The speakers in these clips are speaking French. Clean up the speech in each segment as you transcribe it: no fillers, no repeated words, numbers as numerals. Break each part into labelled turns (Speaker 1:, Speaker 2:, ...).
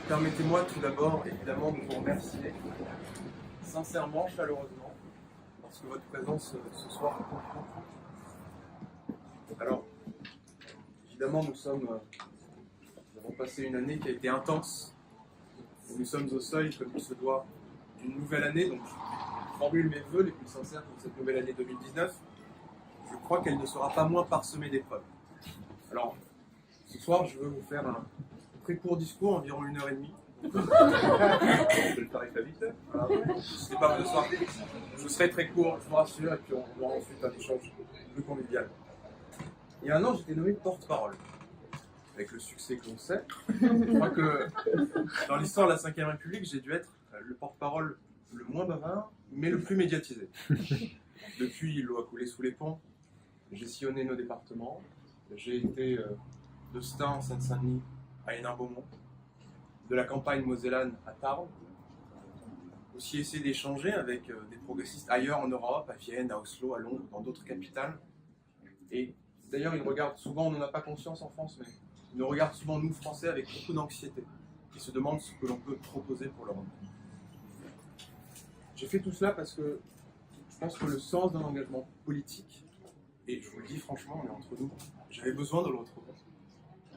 Speaker 1: Permettez-moi tout d'abord, évidemment, de vous remercier sincèrement, chaleureusement, parce que votre présence ce soir compte beaucoup. Alors, évidemment, nous avons passé une année qui a été intense. Nous sommes au seuil, comme il se doit, d'une nouvelle année. Donc, je formule mes vœux les plus sincères pour cette nouvelle année 2019. Je crois qu'elle ne sera pas moins parsemée d'épreuves. Alors, ce soir, je veux vous faire un très court discours, environ 1h30. Je vais le faire avec la vite. Voilà. Ce n'est pas ce soir. Je serai très court, je vous rassure, et puis on aura ensuite un échange plus convivial. Il y a un an, j'étais nommé porte-parole. Avec le succès que l'on sait, je crois que dans l'histoire de la Ve République, j'ai dû être le porte-parole le moins bavard, mais le plus médiatisé. Depuis, l'eau a coulé sous les ponts, j'ai sillonné nos départements, j'ai été de Stein en Seine-Saint-Denis à Hénin-Beaumont, de la campagne mosellane à Tarbes, aussi essayer d'échanger avec des progressistes ailleurs en Europe, à Vienne, à Oslo, à Londres, dans d'autres capitales. Et d'ailleurs, ils regardent souvent, on n'en a pas conscience en France, mais ils nous regardent souvent, nous, Français, avec beaucoup d'anxiété. Ils se demandent ce que l'on peut proposer pour l'Europe. J'ai fait tout cela parce que je pense que le sens d'un engagement politique, et je vous le dis franchement, on est entre nous, j'avais besoin de le retrouver.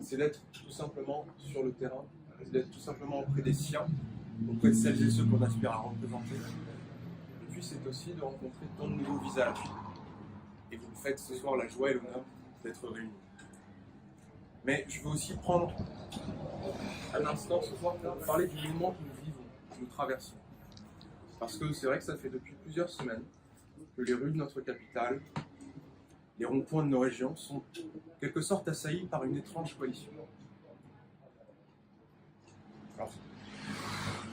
Speaker 1: C'est d'être tout simplement sur le terrain, c'est d'être tout simplement auprès des siens, auprès de celles et ceux qu'on aspire à représenter. Et puis c'est aussi de rencontrer tant de nouveaux visages. Et vous me faites ce soir la joie et l'honneur d'être réunis. Mais je veux aussi prendre un instant ce soir pour parler du moment que nous vivons, que nous traversons. Parce que c'est vrai que ça fait depuis plusieurs semaines que les rues de notre capitale, les ronds-points de nos régions sont en quelque sorte assaillis par une étrange coalition. Alors,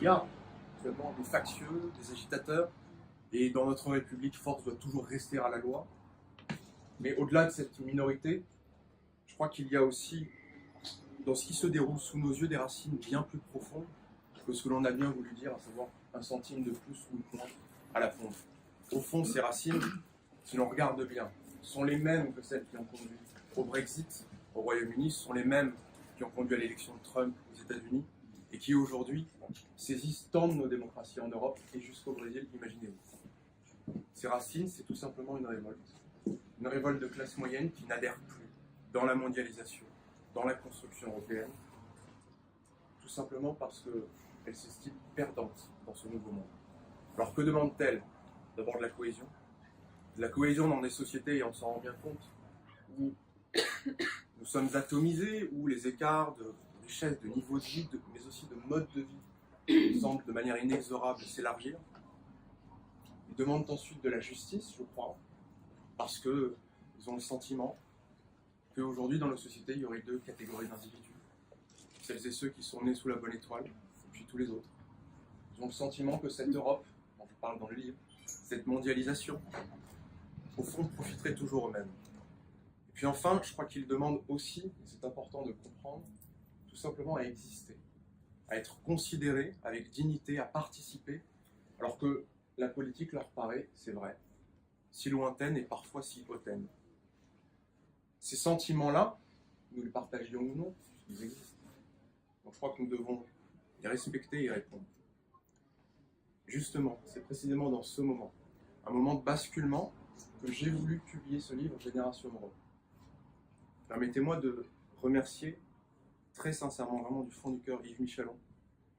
Speaker 1: il y a actuellement des factieux, des agitateurs, et dans notre République, force doit toujours rester à la loi. Mais au-delà de cette minorité, je crois qu'il y a aussi, dans ce qui se déroule sous nos yeux, des racines bien plus profondes que ce que l'on a bien voulu dire, à savoir un centime de plus ou de moins à la pompe. Au fond, ces racines, si l'on regarde bien, sont les mêmes que celles qui ont conduit au Brexit au Royaume-Uni, sont les mêmes qui ont conduit à l'élection de Trump aux États-Unis et qui aujourd'hui saisissent tant de nos démocraties en Europe et jusqu'au Brésil, imaginez-vous. Ces racines, c'est tout simplement une révolte de classe moyenne qui n'adhère plus dans la mondialisation, dans la construction européenne, tout simplement parce qu'elle s'estime perdante dans ce nouveau monde. Alors que demande-t-elle? D'abord de la cohésion dans des sociétés, et on s'en rend bien compte, où nous sommes atomisés, où les écarts de richesse, de niveau de vie, mais aussi de mode de vie, semblent de manière inexorable s'élargir. Ils demandent ensuite de la justice, je crois, parce qu'ils ont le sentiment qu'aujourd'hui, dans nos sociétés, il y aurait deux catégories d'individus. Celles et ceux qui sont nés sous la bonne étoile, et puis tous les autres. Ils ont le sentiment que cette Europe, dont je parle dans le livre, cette mondialisation, au fond, profiterait toujours eux-mêmes. Et puis enfin, je crois qu'ils demandent aussi, et c'est important de comprendre, tout simplement à exister, à être considérés avec dignité, à participer, alors que la politique leur paraît, c'est vrai, si lointaine et parfois si hautaine. Ces sentiments-là, nous les partagions ou non, ils existent. Donc je crois que nous devons les respecter et y répondre. Justement, c'est précisément dans ce moment, un moment de basculement, que j'ai voulu publier ce livre Génération Europe. Permettez-moi de remercier très sincèrement, vraiment du fond du cœur, Yves Michelon,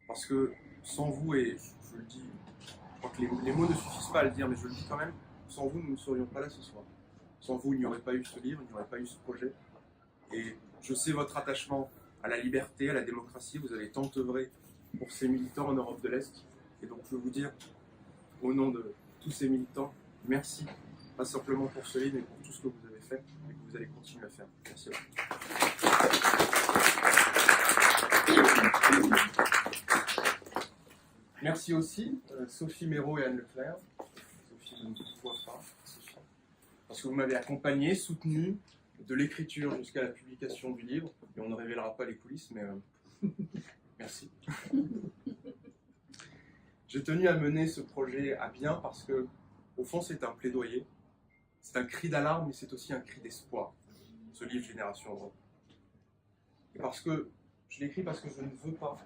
Speaker 1: parce que sans vous, et je le dis, je crois que les mots ne suffisent pas à le dire, mais je le dis quand même, sans vous, nous ne serions pas là ce soir. Sans vous, il n'y aurait pas eu ce livre, il n'y aurait pas eu ce projet. Et je sais votre attachement à la liberté, à la démocratie, vous avez tant œuvré pour ces militants en Europe de l'Est. Et donc je veux vous dire, au nom de tous ces militants, merci, pas simplement pour ce livre, mais pour tout ce que vous avez fait et que vous allez continuer à faire. Merci à vous. Merci aussi Sophie Méraud et Anne Leclerc. Sophie, je ne vous vois pas, Sophie, parce que vous m'avez accompagné, soutenu, de l'écriture jusqu'à la publication du livre, et on ne révélera pas les coulisses, mais merci. J'ai tenu à mener ce projet à bien parce que, au fond, c'est un plaidoyer, c'est un cri d'alarme, mais c'est aussi un cri d'espoir, ce livre Génération Europe. Et parce que, je l'écris parce que je ne veux pas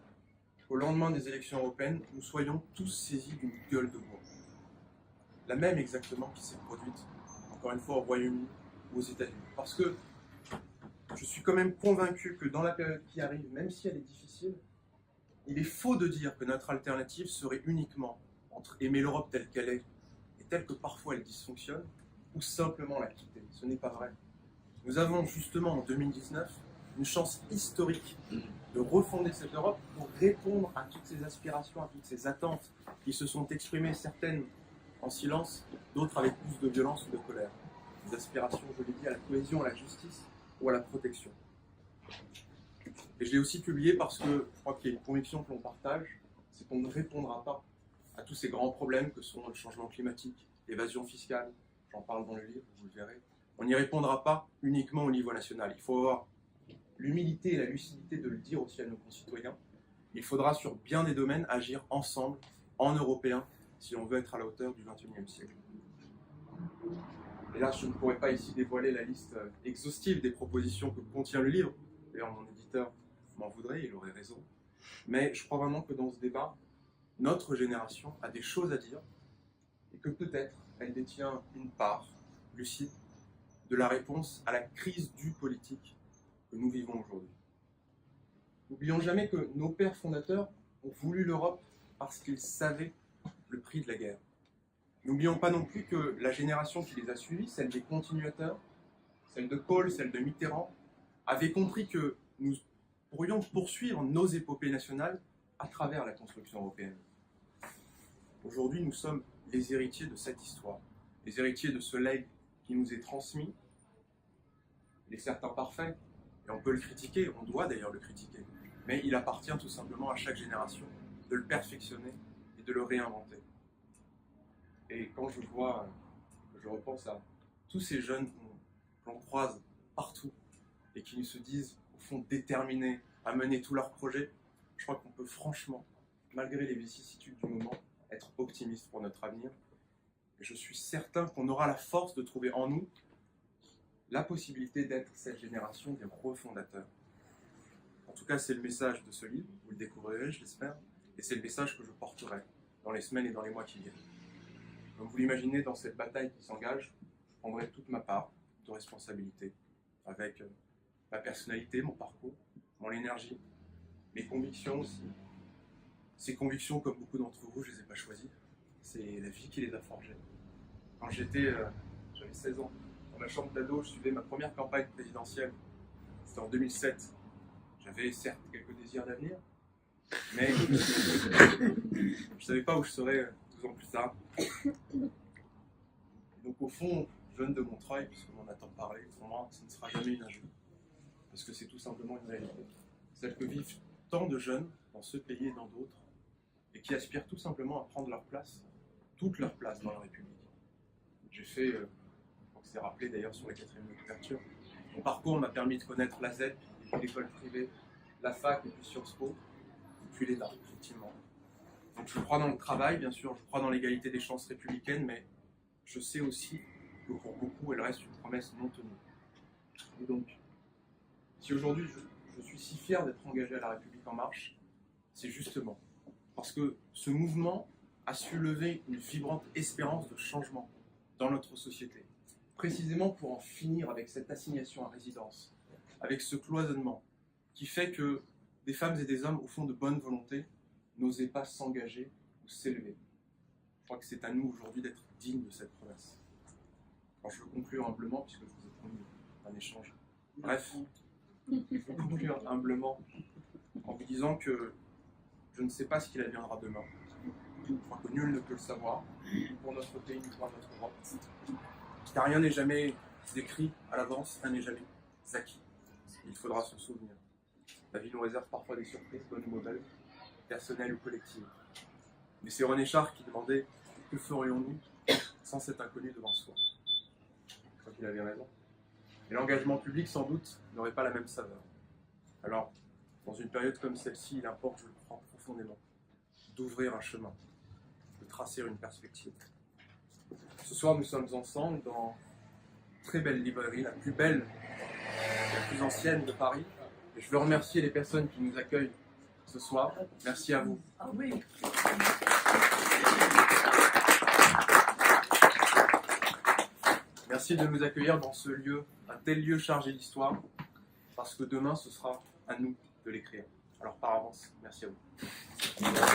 Speaker 1: qu'au lendemain des élections européennes, nous soyons tous saisis d'une gueule de bois. La même exactement qui s'est produite, encore une fois, au Royaume-Uni ou aux États-Unis. Parce que je suis quand même convaincu que dans la période qui arrive, même si elle est difficile, il est faux de dire que notre alternative serait uniquement entre aimer l'Europe telle qu'elle est et telle que parfois elle dysfonctionne, ou simplement la quitter. Ce n'est pas vrai. Nous avons justement en 2019 une chance historique de refonder cette Europe pour répondre à toutes ces aspirations, à toutes ces attentes qui se sont exprimées, certaines en silence, d'autres avec plus de violence ou de colère. Des aspirations, je l'ai dit, à la cohésion, à la justice ou à la protection. Et je l'ai aussi publié parce que je crois qu'il y a une conviction que l'on partage, c'est qu'on ne répondra pas à tous ces grands problèmes que sont le changement climatique, l'évasion fiscale, j'en parle dans le livre, vous le verrez. On n'y répondra pas uniquement au niveau national. Il faut avoir l'humilité et la lucidité de le dire aussi à nos concitoyens. Il faudra sur bien des domaines agir ensemble, en européen, si on veut être à la hauteur du XXIe siècle. Et là, je ne pourrais pas ici dévoiler la liste exhaustive des propositions que contient le livre. D'ailleurs, mon éditeur m'en voudrait, il aurait raison. Mais je crois vraiment que dans ce débat, notre génération a des choses à dire et que peut-être elle détient une part lucide de la réponse à la crise du politique que nous vivons aujourd'hui. N'oublions jamais que nos pères fondateurs ont voulu l'Europe parce qu'ils savaient le prix de la guerre. N'oublions pas non plus que la génération qui les a suivis, celle des continuateurs, celle de Kohl, celle de Mitterrand, avait compris que nous pourrions poursuivre nos épopées nationales à travers la construction européenne. Aujourd'hui, nous sommes les héritiers de cette histoire, les héritiers de ce legs qui nous est transmis. Il est certes imparfait, et on peut le critiquer, on doit d'ailleurs le critiquer, mais il appartient tout simplement à chaque génération de le perfectionner et de le réinventer. Et quand je vois, je repense à tous ces jeunes qu'on croise partout et qui se disent, au fond, déterminés à mener tous leurs projets, je crois qu'on peut franchement, malgré les vicissitudes du moment, être optimiste pour notre avenir. Et je suis certain qu'on aura la force de trouver en nous la possibilité d'être cette génération des refondateurs. En tout cas, c'est le message de ce livre, vous le découvrirez, je l'espère, et c'est le message que je porterai dans les semaines et dans les mois qui viennent. Comme vous l'imaginez, dans cette bataille qui s'engage, je prendrai toute ma part de responsabilité, avec ma personnalité, mon parcours, mon énergie, mes convictions aussi. Ces convictions, comme beaucoup d'entre vous, je ne les ai pas choisies. C'est la vie qui les a forgées. Quand j'avais 16 ans, dans ma chambre d'ado, je suivais ma première campagne présidentielle. C'était en 2007. J'avais certes quelques désirs d'avenir, mais je ne savais pas où je serais 12 ans plus tard. Donc au fond, jeune de Montreuil, puisqu'on en a tant parlé, pour moi, ce ne sera jamais une injure. Parce que c'est tout simplement une réalité. Celle que vivent tant de jeunes dans ce pays et dans d'autres, et qui aspirent tout simplement à prendre leur place, toute leur place dans la République. J'ai fait, je crois que c'est rappelé d'ailleurs sur la 4e de couverture, mon parcours m'a permis de connaître la ZEP, et puis l'école privée, la fac, et puis Sciences Po, et puis l'État, effectivement. Donc je crois dans le travail, bien sûr, je crois dans l'égalité des chances républicaines, mais je sais aussi que pour beaucoup, elle reste une promesse non tenue. Et donc, si aujourd'hui je suis si fier d'être engagé à La République En Marche, c'est justement parce que ce mouvement a su lever une vibrante espérance de changement dans notre société, précisément pour en finir avec cette assignation à résidence, avec ce cloisonnement qui fait que des femmes et des hommes, au fond de bonne volonté, n'osaient pas s'engager ou s'élever. Je crois que c'est à nous aujourd'hui d'être dignes de cette promesse. Alors je veux conclure humblement, puisque je vous ai promis un échange. Bref, je veux conclure humblement en vous disant que je ne sais pas ce qu'il adviendra demain. Je crois que nul ne peut le savoir, ni pour notre pays, ni pour notre Europe. Car rien n'est jamais écrit à l'avance, rien n'est jamais acquis. Il faudra s'en souvenir. La vie nous réserve parfois des surprises, bonnes ou mauvaises, personnelles ou collectives. Mais c'est René Char qui demandait « Que ferions-nous sans cet inconnu devant soi ?» Je crois qu'il avait raison. Et l'engagement public, sans doute, n'aurait pas la même saveur. Alors, dans une période comme celle-ci, il importe, je le crois profondément, d'ouvrir un chemin, de tracer une perspective. Ce soir, nous sommes ensemble dans une très belle librairie, la plus belle, la plus ancienne de Paris. Et je veux remercier les personnes qui nous accueillent ce soir. Merci à vous.
Speaker 2: Ah oui.
Speaker 1: Merci de nous accueillir dans ce lieu, un tel lieu chargé d'histoire, parce que demain, ce sera à nous de l'écrire. Alors par avance, merci à vous.